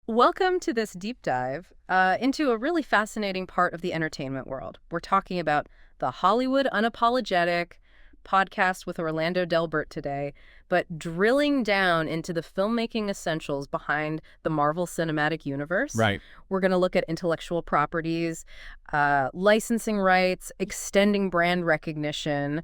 Welcome to this deep dive into a really fascinating part of the entertainment world. We're talking about the Hollywood Unapologetic podcast with Orlando Delbert today, but drilling down into the filmmaking essentials behind the Marvel Cinematic Universe. Right. We're going to look at intellectual properties, licensing rights, extending brand recognition,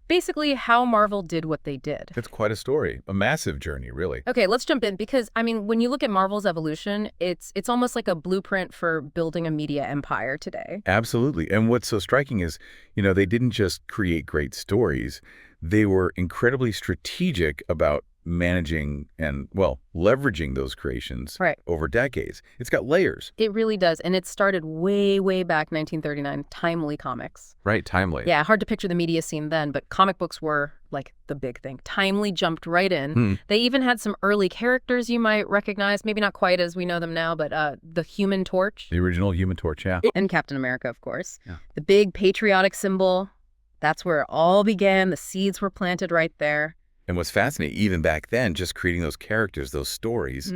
basically how Marvel did what they did. It's quite a story, a massive journey, really. Okay, let's jump in because, I mean, when you look at Marvel's evolution, it's almost like a blueprint for building a media empire today. Absolutely. And what's so striking is, they didn't just create great stories. They were incredibly strategic about managing and, leveraging those creations over decades. It's got layers. It really does. And it started way, way back 1939, Timely Comics. Right, Timely. Yeah, hard to picture the media scene then, but comic books were like the big thing. Timely jumped right in. They even had some early characters you might recognize, maybe not quite as we know them now, but the Human Torch. The original Human Torch, yeah. And Captain America, of course. Yeah. The big patriotic symbol. That's where it all began. The seeds were planted right there. And what's fascinating, even back then, just creating those characters, those stories,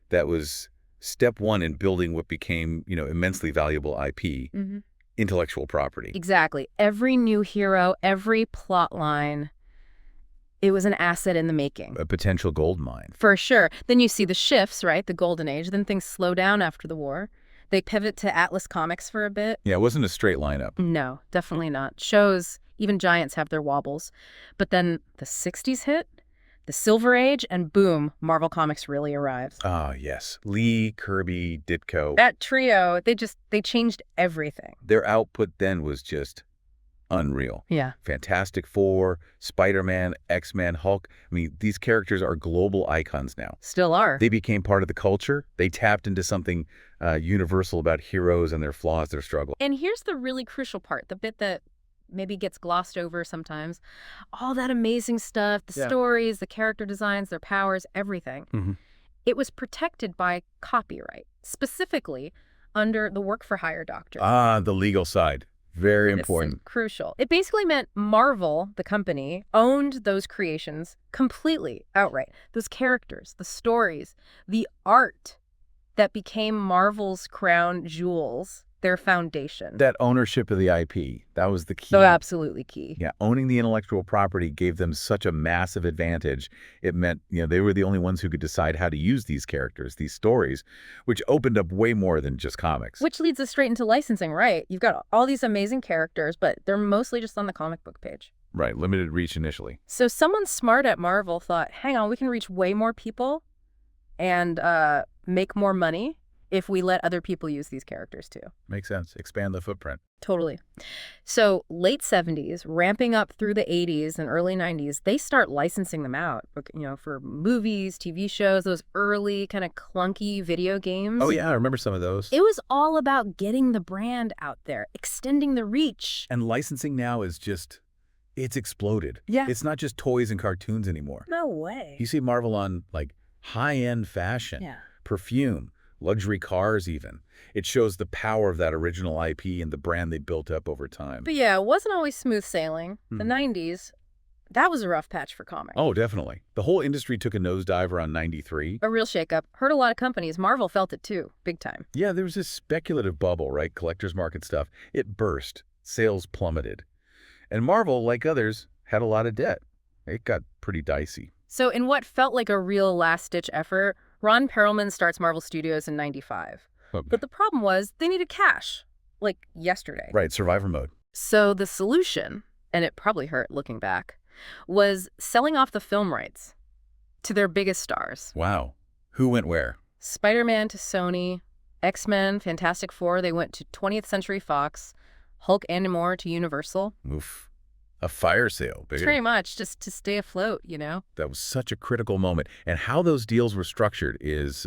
that was step one in building what became, immensely valuable IP, intellectual property. Exactly. Every new hero, every plot line, it was an asset in the making. A potential gold mine. For sure. Then you see the shifts, right? The golden age. Then things slow down after the war. They pivot to Atlas Comics for a bit. Yeah, it wasn't a straight lineup. No, definitely not. Shows, even giants have their wobbles. But then the 60s hit, the Silver Age, and boom, Marvel Comics really arrives. Ah, yes. Lee, Kirby, Ditko. That trio, they changed everything. Their output then was just unreal. Yeah. Fantastic Four, Spider-Man, X-Men, Hulk. I mean, these characters are global icons now. Still are. They became part of the culture. They tapped into something universal about heroes and their flaws, their struggle. And here's the really crucial part, the bit that maybe gets glossed over sometimes. All that amazing stuff, the stories, the character designs, their powers, everything. It was protected by copyright, specifically under the work-for-hire doctrine. Ah, the legal side. Very important. Crucial. It basically meant Marvel, the company, owned those creations completely, outright. Those characters, the stories, the art that became Marvel's crown jewels, their foundation. That ownership of the IP, that was the key. So absolutely key. Yeah, owning the intellectual property gave them such a massive advantage. It meant, they were the only ones who could decide how to use these characters, these stories, which opened up way more than just comics. Which leads us straight into licensing, right? You've got all these amazing characters, but they're mostly just on the comic book page. Right, limited reach initially. So someone smart at Marvel thought, hang on, we can reach way more people and make more money if we let other people use these characters too. Makes sense. Expand the footprint. Totally. So late 70s, ramping up through the 80s and early 90s, they start licensing them out, for movies, TV shows, those early kind of clunky video games. Oh, yeah, I remember some of those. It was all about getting the brand out there, extending the reach. And licensing now is just, it's exploded. Yeah. It's not just toys and cartoons anymore. No way. You see Marvel on, high-end fashion, perfume, luxury cars even. It shows the power of that original IP and the brand they built up over time. But yeah, it wasn't always smooth sailing. The 90s, that was a rough patch for comics. Oh, definitely. The whole industry took a nosedive around 93. A real shakeup. Hurt a lot of companies. Marvel felt it too, big time. Yeah, there was this speculative bubble, right? Collector's market stuff. It burst. Sales plummeted. And Marvel, like others, had a lot of debt. It got pretty dicey. So in what felt like a real last-ditch effort, Ron Perlman starts Marvel Studios in 95. But the problem was they needed cash, like yesterday. Right, survivor mode. So the solution, and it probably hurt looking back, was selling off the film rights to their biggest stars. Wow. Who went where? Spider-Man to Sony, X-Men, Fantastic Four, they went to 20th Century Fox, Hulk and more to Universal. Oof. A fire sale. Pretty much, just to stay afloat, That was such a critical moment. And how those deals were structured is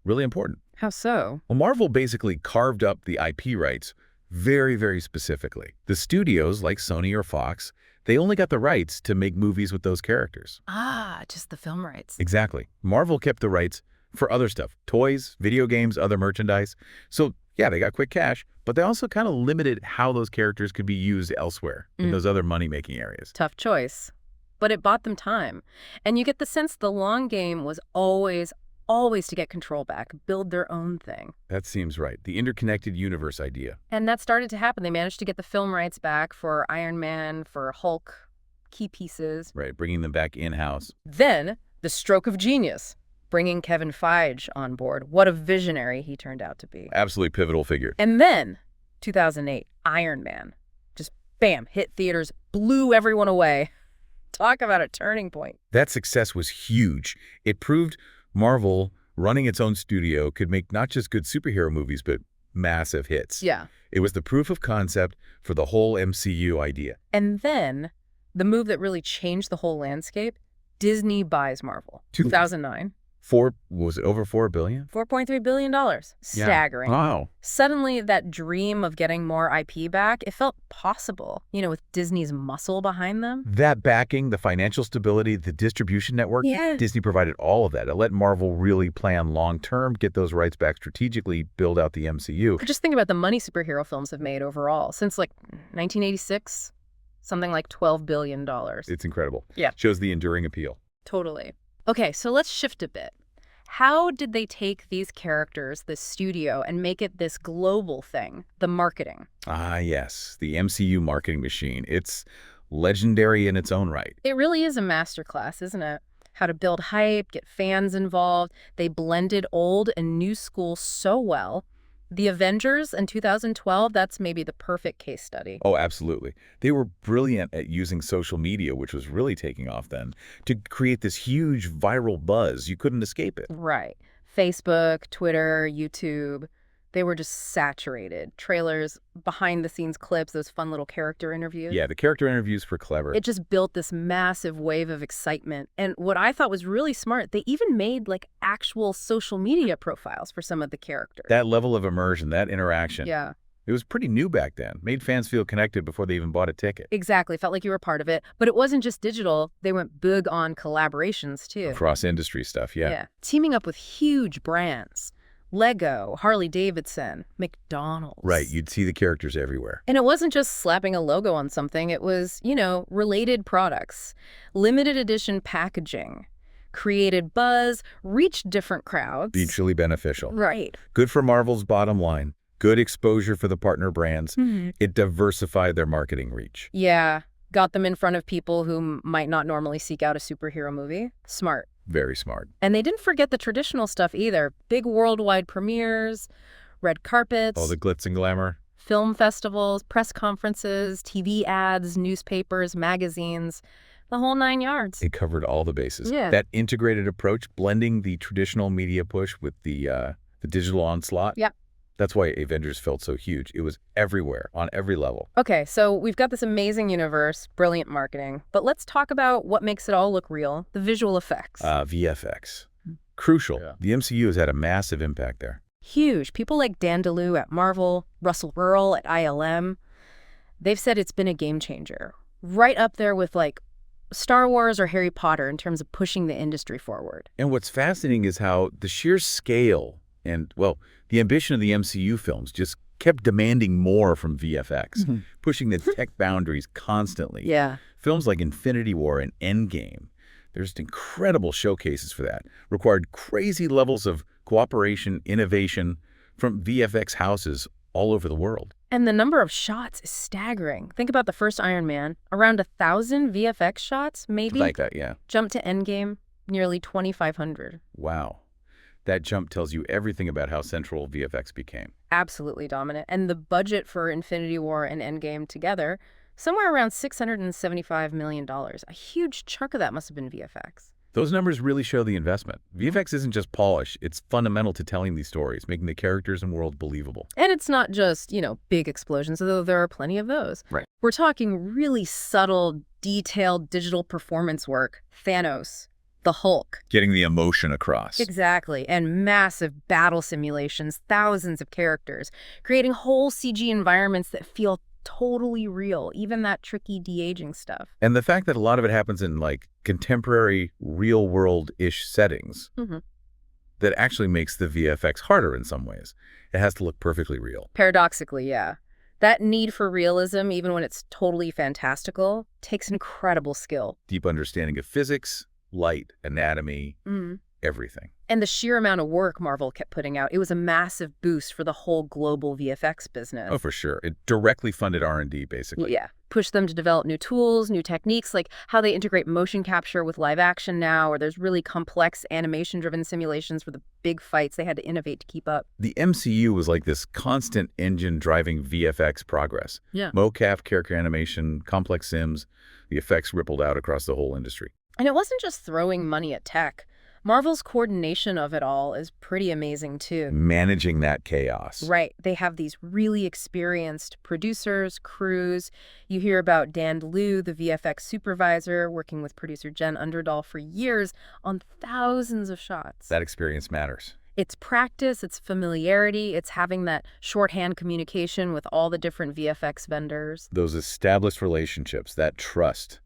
really important. How so? Well, Marvel basically carved up the IP rights very, very specifically. The studios, like Sony or Fox, they only got the rights to make movies with those characters. Ah, just the film rights. Exactly. Marvel kept the rights for other stuff. Toys, video games, other merchandise. So, yeah, they got quick cash, but they also kind of limited how those characters could be used elsewhere in those other money-making areas. Tough choice. But it bought them time. And you get the sense the long game was always always to get control back, build their own thing. That seems right. The interconnected universe idea. And that started to happen. They managed to get the film rights back for Iron Man, for Hulk, key pieces. Right, bringing them back in-house. Then, the stroke of genius, bringing Kevin Feige on board. What a visionary he turned out to be. Absolutely pivotal figure. And then, 2008, Iron Man. Just bam, hit theaters, blew everyone away. Talk about a turning point. That success was huge. It proved Marvel, running its own studio, could make not just good superhero movies, but massive hits. Yeah. It was the proof of concept for the whole MCU idea. And then, the move that really changed the whole landscape, Disney buys Marvel. 2009. Was it over $4 billion? $4.3 billion. Staggering. Yeah. Wow. Suddenly, that dream of getting more IP back, it felt possible, with Disney's muscle behind them. That backing, the financial stability, the distribution network, Yeah. Disney provided all of that. It let Marvel really plan long-term, get those rights back strategically, build out the MCU. Just think about the money superhero films have made overall. Since, 1986, something like $12 billion. It's incredible. Yeah. Shows the enduring appeal. Totally. Okay, so let's shift a bit. How did they take these characters, this studio, and make it this global thing, the marketing? Ah, yes, the MCU marketing machine. It's legendary in its own right. It really is a masterclass, isn't it? How to build hype, get fans involved. They blended old and new school so well. The Avengers in 2012, that's maybe the perfect case study. Oh, absolutely. They were brilliant at using social media, which was really taking off then, to create this huge viral buzz. You couldn't escape it. Right. Facebook, Twitter, YouTube, they were just saturated. Trailers, behind-the-scenes clips, those fun little character interviews. Yeah, the character interviews were clever. It just built this massive wave of excitement. And what I thought was really smart, they even made actual social media profiles for some of the characters. That level of immersion, that interaction. Yeah. It was pretty new back then. Made fans feel connected before they even bought a ticket. Exactly. Felt like you were part of it. But it wasn't just digital. They went big on collaborations, too. Across industry stuff, yeah. Yeah. Teaming up with huge brands. Lego, Harley-Davidson, McDonald's. Right, you'd see the characters everywhere. And it wasn't just slapping a logo on something. It was, related products, limited edition packaging, created buzz, reached different crowds. Mutually beneficial. Right. Good for Marvel's bottom line. Good exposure for the partner brands. Mm-hmm. It diversified their marketing reach. Yeah. Got them in front of people who might not normally seek out a superhero movie. Smart. Very smart. And they didn't forget the traditional stuff either. Big worldwide premieres, red carpets. All the glitz and glamour. Film festivals, press conferences, TV ads, newspapers, magazines, the whole 9 yards. It covered all the bases. Yeah. That integrated approach, blending the traditional media push with the digital onslaught. Yep. That's why Avengers felt so huge. It was everywhere, on every level. Okay, so we've got this amazing universe, brilliant marketing, but let's talk about what makes it all look real, the visual effects. VFX. Crucial. Yeah. The MCU has had a massive impact there. Huge. People like Dan DeLue at Marvel, Russell Earl at ILM, they've said it's been a game changer. Right up there with Star Wars or Harry Potter in terms of pushing the industry forward. And what's fascinating is how the sheer scale and, the ambition of the MCU films just kept demanding more from VFX, pushing the tech boundaries constantly. Yeah. Films like Infinity War and Endgame, there's incredible showcases for that, required crazy levels of cooperation, innovation from VFX houses all over the world. And the number of shots is staggering. Think about the first Iron Man, around 1,000 VFX shots, maybe? Like that, yeah. Jump to Endgame, nearly 2,500. Wow. That jump tells you everything about how central VFX became. Absolutely dominant. And the budget for Infinity War and Endgame together, somewhere around $675 million. A huge chunk of that must have been VFX. Those numbers really show the investment. VFX isn't just polish. It's fundamental to telling these stories, making the characters and world believable. And it's not just, big explosions, although there are plenty of those. Right. We're talking really subtle, detailed digital performance work. Thanos, the Hulk. Getting the emotion across. Exactly. And massive battle simulations, thousands of characters, creating whole CG environments that feel totally real, even that tricky de-aging stuff. And the fact that a lot of it happens in contemporary real world-ish settings that actually makes the VFX harder in some ways. It has to look perfectly real. Paradoxically, yeah. That need for realism, even when it's totally fantastical, takes incredible skill. Deep understanding of physics, light, anatomy, everything. And the sheer amount of work Marvel kept putting out, it was a massive boost for the whole global VFX business. Oh, for sure. It directly funded R&D, basically. Yeah. Pushed them to develop new tools, new techniques, like how they integrate motion capture with live action now, or there's really complex animation-driven simulations for the big fights. They had to innovate to keep up. The MCU was like this constant engine driving VFX progress. Yeah. Mocap, character animation, complex sims, the effects rippled out across the whole industry. And it wasn't just throwing money at tech. Marvel's coordination of it all is pretty amazing, too. Managing that chaos. Right. They have these really experienced producers, crews. You hear about Dan Liu, the VFX supervisor, working with producer Jen Underdahl for years on thousands of shots. That experience matters. It's practice, it's familiarity, it's having that shorthand communication with all the different VFX vendors. Those established relationships, that trust.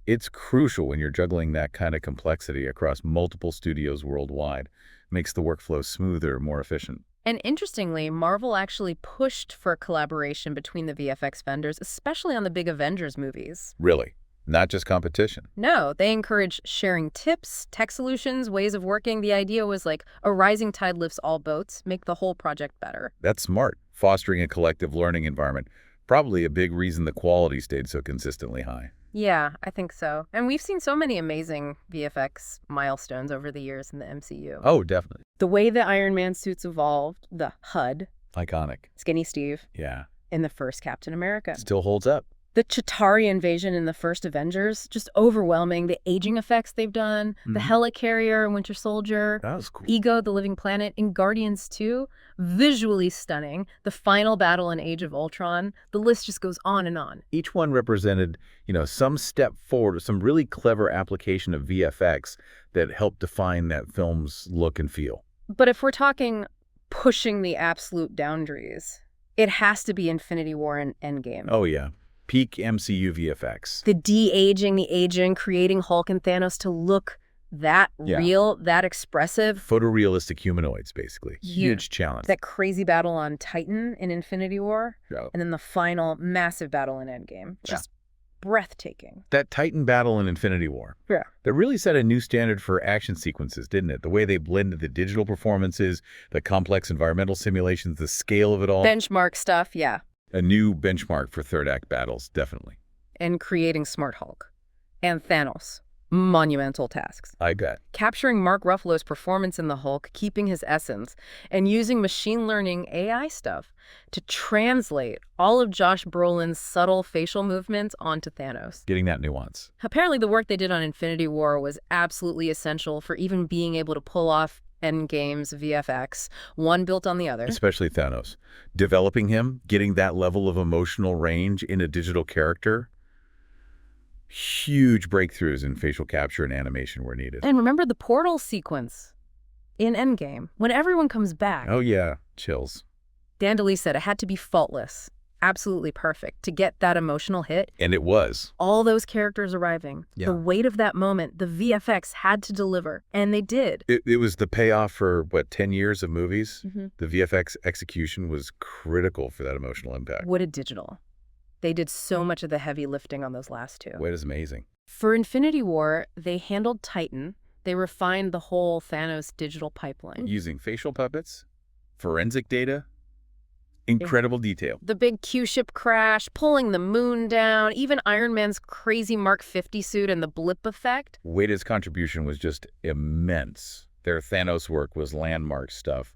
It's crucial when you're juggling that kind of complexity across multiple studios worldwide. Makes the workflow smoother, more efficient. And interestingly, Marvel actually pushed for collaboration between the VFX vendors, especially on the big Avengers movies. Really? Not just competition? No, they encouraged sharing tips, tech solutions, ways of working. The idea was like a rising tide lifts all boats, make the whole project better. That's smart. Fostering a collective learning environment. Probably a big reason the quality stayed so consistently high. Yeah, I think so. And we've seen so many amazing VFX milestones over the years in the MCU. Oh, definitely. The way the Iron Man suits evolved, the HUD. Iconic. Skinny Steve. Yeah. In the first Captain America. Still holds up. The Chitauri invasion in the first Avengers, just overwhelming. The aging effects they've done, the helicarrier in Winter Soldier, That was cool. Ego, the Living Planet, in Guardians 2, visually stunning. The final battle in Age of Ultron, the list just goes on and on. Each one represented, some step forward, some really clever application of VFX that helped define that film's look and feel. But if we're talking pushing the absolute boundaries, it has to be Infinity War and Endgame. Oh, yeah. Peak MCU VFX. The de-aging, the aging, creating Hulk and Thanos to look that real, that expressive. Photorealistic humanoids, basically. Huge challenge. That crazy battle on Titan in Infinity War. Yeah. And then the final massive battle in Endgame. Just breathtaking. That Titan battle in Infinity War. Yeah. That really set a new standard for action sequences, didn't it? The way they blended the digital performances, the complex environmental simulations, the scale of it all. Benchmark stuff, yeah. A new benchmark for third act battles, definitely. And creating Smart Hulk. And Thanos. Monumental tasks. I bet. Capturing Mark Ruffalo's performance in the Hulk, keeping his essence, and using machine learning AI stuff to translate all of Josh Brolin's subtle facial movements onto Thanos. Getting that nuance. Apparently the work they did on Infinity War was absolutely essential for even being able to pull off Endgame's VFX, one built on the other. Especially Thanos. Developing him, getting that level of emotional range in a digital character. Huge breakthroughs in facial capture and animation were needed. And remember the portal sequence in Endgame, when everyone comes back. Oh yeah, chills. Dan DeLee said it had to be faultless, absolutely perfect, to get that emotional hit. And it was. All those characters arriving. Yeah. The weight of that moment, the VFX had to deliver, and they did. It was the payoff for, 10 years of movies? Mm-hmm. The VFX execution was critical for that emotional impact. What a digital. They did so much of the heavy lifting on those last two. It is amazing. For Infinity War, they handled Titan. They refined the whole Thanos digital pipeline. Using facial puppets, forensic data, incredible detail. The big Q-ship crash, pulling the moon down, even Iron Man's crazy Mark 50 suit and the blip effect. Wade's contribution was just immense. Their Thanos work was landmark stuff.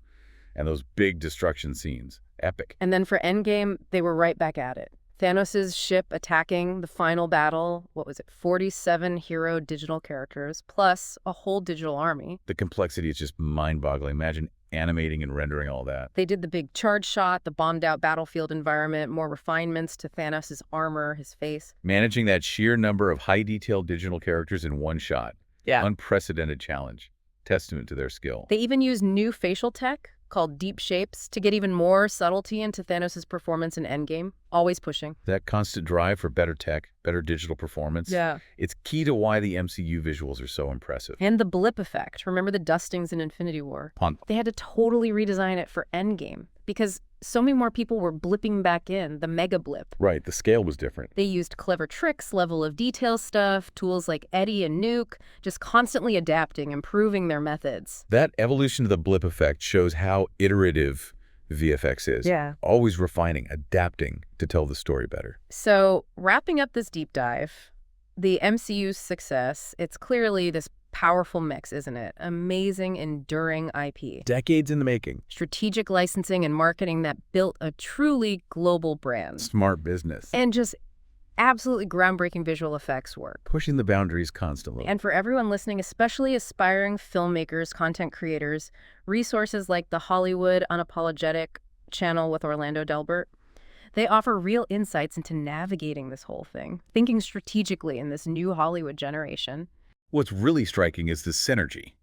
And those big destruction scenes, epic. And then for Endgame, they were right back at it. Thanos' ship attacking the final battle, 47 hero digital characters, plus a whole digital army. The complexity is just mind-boggling. Imagine animating and rendering all that. They did the big charge shot, the bombed-out battlefield environment, more refinements to Thanos' armor, his face. Managing that sheer number of high-detail digital characters in one shot. Yeah. Unprecedented challenge. Testament to their skill. They even used new facial tech called deep shapes to get even more subtlety into Thanos' performance in Endgame. Always pushing. That constant drive for better tech, better digital performance. Yeah. It's key to why the MCU visuals are so impressive. And the blip effect. Remember the dustings in Infinity War? Pun. They had to totally redesign it for Endgame. because so many more people were blipping back in, the mega blip. Right, the scale was different. They used clever tricks, level of detail stuff, tools like Eddy and Nuke, just constantly adapting, improving their methods. That evolution of the blip effect shows how iterative VFX is. Yeah. Always refining, adapting to tell the story better. So, wrapping up this deep dive, the MCU's success, it's clearly this powerful mix, isn't it? Amazing, enduring IP. Decades in the making. Strategic licensing and marketing that built a truly global brand. Smart business. And just absolutely groundbreaking visual effects work. Pushing the boundaries constantly. And for everyone listening, especially aspiring filmmakers, content creators, resources like the Hollywood Unapologetic channel with Orlando Delbert, they offer real insights into navigating this whole thing, thinking strategically in this new Hollywood generation. What's really striking is the synergy.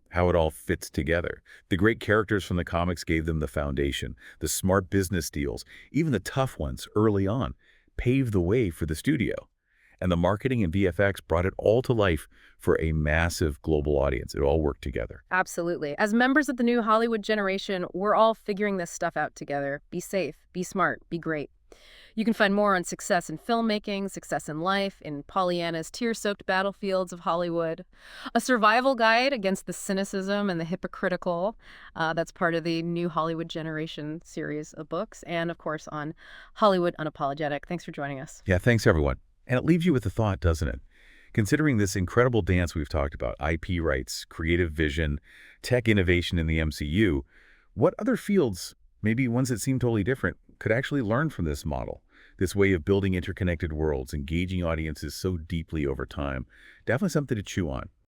How it all fits together. The great characters from the comics gave them the foundation. The smart business deals, even the tough ones early on, paved the way for the studio. And the marketing and VFX brought it all to life for a massive global audience. It all worked together. Absolutely. As members of the new Hollywood generation, we're all figuring this stuff out together. Be safe, be smart, be great. You can find more on success in filmmaking, success in life, in Pollyanna's tear-soaked battlefields of Hollywood, a survival guide against the cynicism and the hypocritical. That's part of the New Hollywood Generation series of books, and of course on Hollywood Unapologetic. Thanks for joining us. Yeah, thanks everyone. And it leaves you with a thought, doesn't it? Considering this incredible dance we've talked about, IP rights, creative vision, tech innovation in the MCU, what other fields, maybe ones that seem totally different, could actually learn from this model? This way of building interconnected worlds, engaging audiences so deeply over time. Definitely something to chew on.